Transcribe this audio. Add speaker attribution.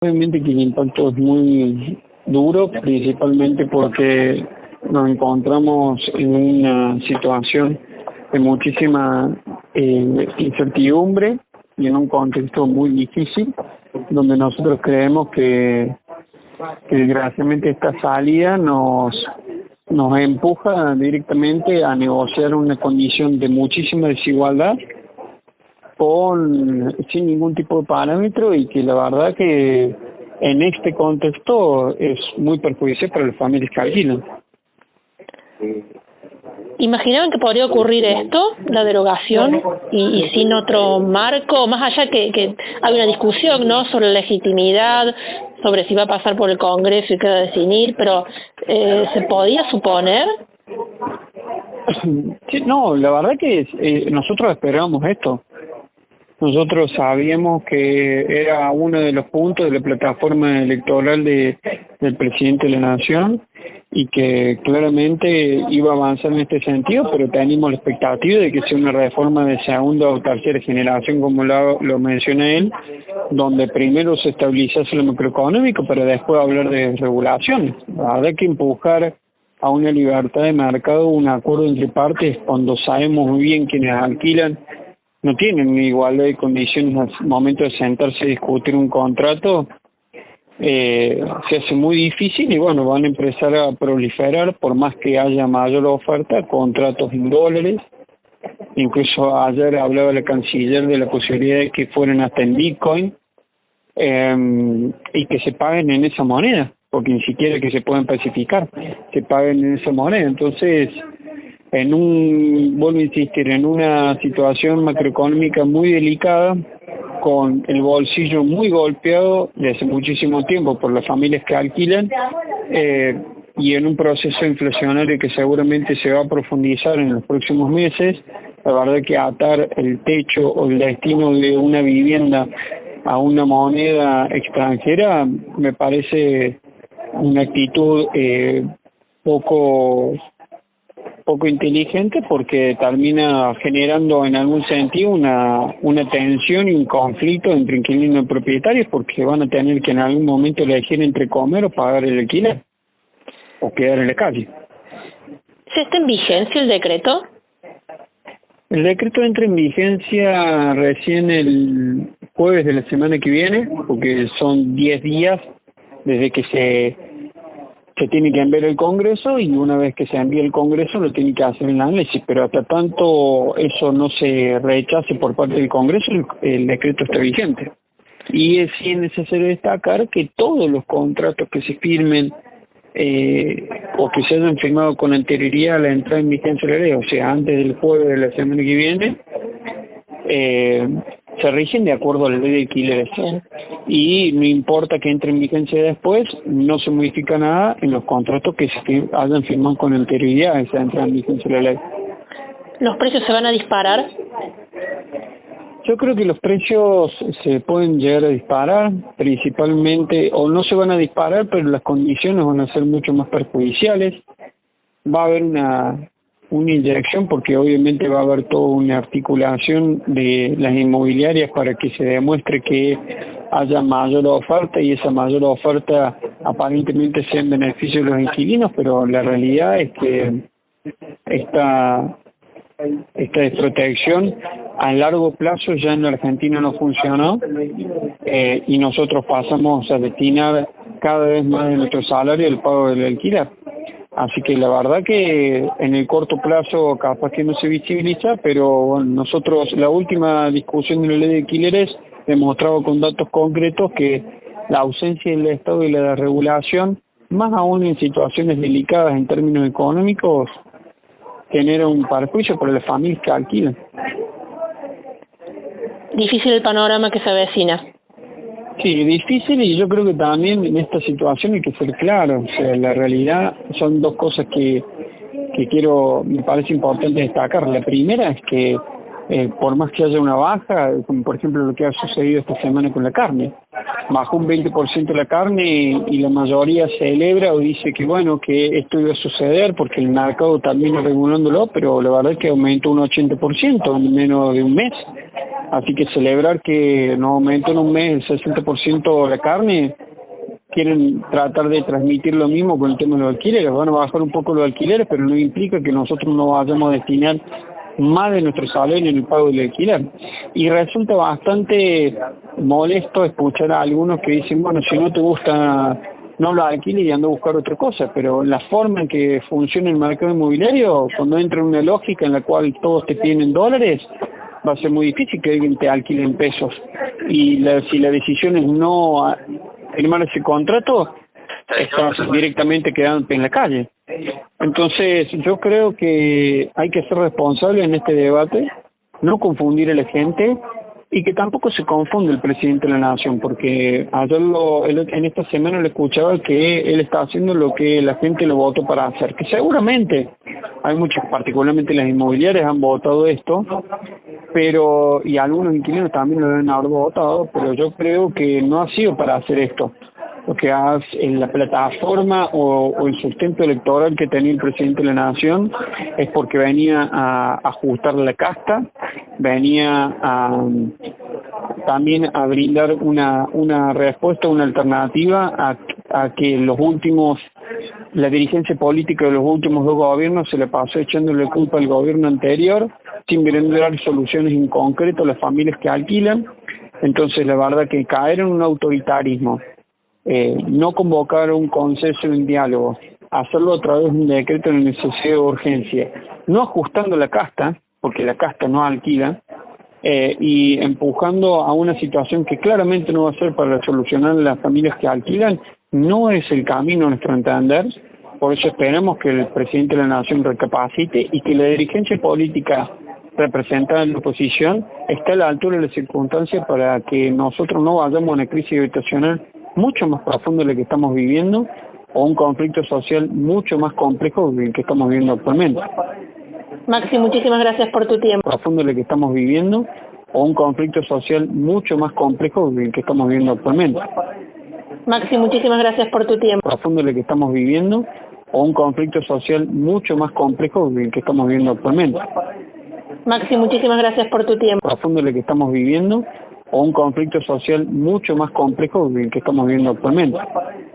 Speaker 1: Obviamente que el impacto es muy duro, principalmente porque nos encontramos en una situación de muchísima incertidumbre y en un contexto muy difícil, donde nosotros creemos que desgraciadamente esta salida nos empuja directamente a negociar una condición de muchísima desigualdad sin ningún tipo de parámetro, y que la verdad que en este contexto es muy perjudicial para las familias que alquilan.
Speaker 2: ¿Imaginaban que podría ocurrir esto, la derogación, y sin otro marco, más allá que hay una discusión, ¿no?, sobre la legitimidad, sobre si va a pasar por el Congreso y queda definir, pero ¿se podía suponer?
Speaker 1: Sí, no, la verdad que nosotros esperábamos esto. Nosotros sabíamos que era uno de los puntos de la plataforma electoral del presidente de la Nación, y que claramente iba a avanzar en este sentido, pero teníamos la expectativa de que sea una reforma de segunda o tercera generación, como lo menciona él, donde primero se estabilizase lo macroeconómico, pero después hablar de regulaciones. La verdad que empujar a una libertad de mercado, un acuerdo entre partes, cuando sabemos muy bien quienes alquilan no tienen igualdad de condiciones al momento de sentarse a discutir un contrato, se hace muy difícil, y bueno, van a empezar a proliferar, por más que haya mayor oferta, contratos en dólares. Incluso ayer hablaba la canciller de la posibilidad de que fueran hasta en Bitcoin, y que se paguen en esa moneda, porque ni siquiera que se puedan pacificar, se paguen en esa moneda. Entonces, vuelvo a insistir, en una situación macroeconómica muy delicada, con el bolsillo muy golpeado desde hace muchísimo tiempo por las familias que alquilan, y en un proceso inflacionario que seguramente se va a profundizar en los próximos meses, la verdad que atar el techo o el destino de una vivienda a una moneda extranjera me parece una actitud poco inteligente, porque termina generando en algún sentido una tensión y un conflicto entre inquilinos y propietarios, porque van a tener que en algún momento elegir entre comer o pagar el alquiler o quedar en la calle.
Speaker 2: ¿Se está en vigencia el decreto?
Speaker 1: El decreto entra en vigencia recién el jueves de la semana que viene, porque son 10 días desde que se tiene que enviar el Congreso, y una vez que se envíe el Congreso lo tiene que hacer el análisis, pero hasta tanto eso no se rechace por parte del Congreso, el decreto está vigente. Y sí es necesario destacar que todos los contratos que se firmen o que se hayan firmado con anterioridad a la entrada en vigencia de la ley, o sea, antes del jueves de la semana que viene, se rigen de acuerdo a la ley de alquileres, y no importa que entre en vigencia después, no se modifica nada en los contratos que se hayan firmado con anterioridad a esa entrada en vigencia de la ley.
Speaker 2: ¿Los precios se van a disparar?
Speaker 1: Yo creo que los precios se pueden llegar a disparar, principalmente, o no se van a disparar, pero las condiciones van a ser mucho más perjudiciales. Va a haber una inyección, porque obviamente va a haber toda una articulación de las inmobiliarias para que se demuestre que haya mayor oferta, y esa mayor oferta aparentemente sea en beneficio de los inquilinos, pero la realidad es que esta desprotección a largo plazo ya en la Argentina no funcionó, y nosotros pasamos a destinar cada vez más de nuestro salario al pago del alquiler. Así que la verdad que en el corto plazo capaz que no se visibiliza, pero bueno, nosotros la última discusión de la ley de alquileres demostraba con datos concretos que la ausencia del Estado y la regulación, más aún en situaciones delicadas en términos económicos, genera un perjuicio para las familias que alquilan.
Speaker 2: Difícil el panorama que se avecina.
Speaker 1: Sí, difícil, y yo creo que también en esta situación hay que ser claro. O sea, la realidad son dos cosas que me parece importante destacar. La primera es que por más que haya una baja, como por ejemplo lo que ha sucedido esta semana con la carne, bajó un 20% la carne, y la mayoría celebra o dice que bueno, que esto iba a suceder porque el mercado termina regulándolo, pero la verdad es que aumentó un 80% en menos de un mes. Así que celebrar que no aumentó en un mes el 60% la carne, quieren tratar de transmitir lo mismo con el tema de los alquileres. Van a bajar un poco los alquileres, pero no implica que nosotros no vayamos a destinar más de nuestro salario en el pago del alquiler. Y resulta bastante molesto escuchar a algunos que dicen, bueno, si no te gusta, no lo alquiles y anda a buscar otra cosa, pero la forma en que funciona el mercado inmobiliario, cuando entra en una lógica en la cual todos te piden en dólares, va a ser muy difícil que alguien te alquile en pesos. Y si la decisión es no firmar ese contrato, estás directamente quedándote en la calle. Entonces, yo creo que hay que ser responsable en este debate, no confundir a la gente y que tampoco se confunde el presidente de la nación, porque ayer en esta semana le escuchaba que él está haciendo lo que la gente lo votó para hacer, que seguramente hay muchos, particularmente las inmobiliarias, han votado esto, pero y algunos inquilinos también lo deben haber votado, pero yo creo que no ha sido para hacer esto. Lo que hace en la plataforma o el sustento electoral que tenía el presidente de la nación es porque venía a ajustar la casta, venía también a brindar una respuesta, una alternativa a que la dirigencia política de los últimos dos gobiernos se le pasó echándole culpa al gobierno anterior sin brindar soluciones en concreto a las familias que alquilan. Entonces, la verdad que caer en un autoritarismo, no convocar un consenso y un diálogo, hacerlo a través de un decreto de necesidad de urgencia, no ajustando la casta, porque la casta no alquila, y empujando a una situación que claramente no va a ser para solucionar las familias que alquilan, no es el camino a nuestro entender. Por eso esperamos que el presidente de la nación recapacite y que la dirigencia política representada en la oposición esté a la altura de las circunstancias para que nosotros no vayamos a una crisis habitacional mucho más profunda de la que estamos viviendo o un conflicto social mucho más complejo del que estamos viviendo actualmente.
Speaker 2: Maxi, muchísimas gracias por tu tiempo.
Speaker 1: Profundo de la que estamos viviendo o un conflicto social mucho más complejo del que estamos viviendo actualmente.
Speaker 2: Maxi, muchísimas gracias por tu tiempo.
Speaker 1: Profundo de la que estamos viviendo o un conflicto social mucho más complejo del que estamos viviendo actualmente.
Speaker 2: Maxi, muchísimas gracias por tu tiempo.
Speaker 1: Profundo de la que estamos viviendo o un conflicto social mucho más complejo del que estamos viviendo actualmente.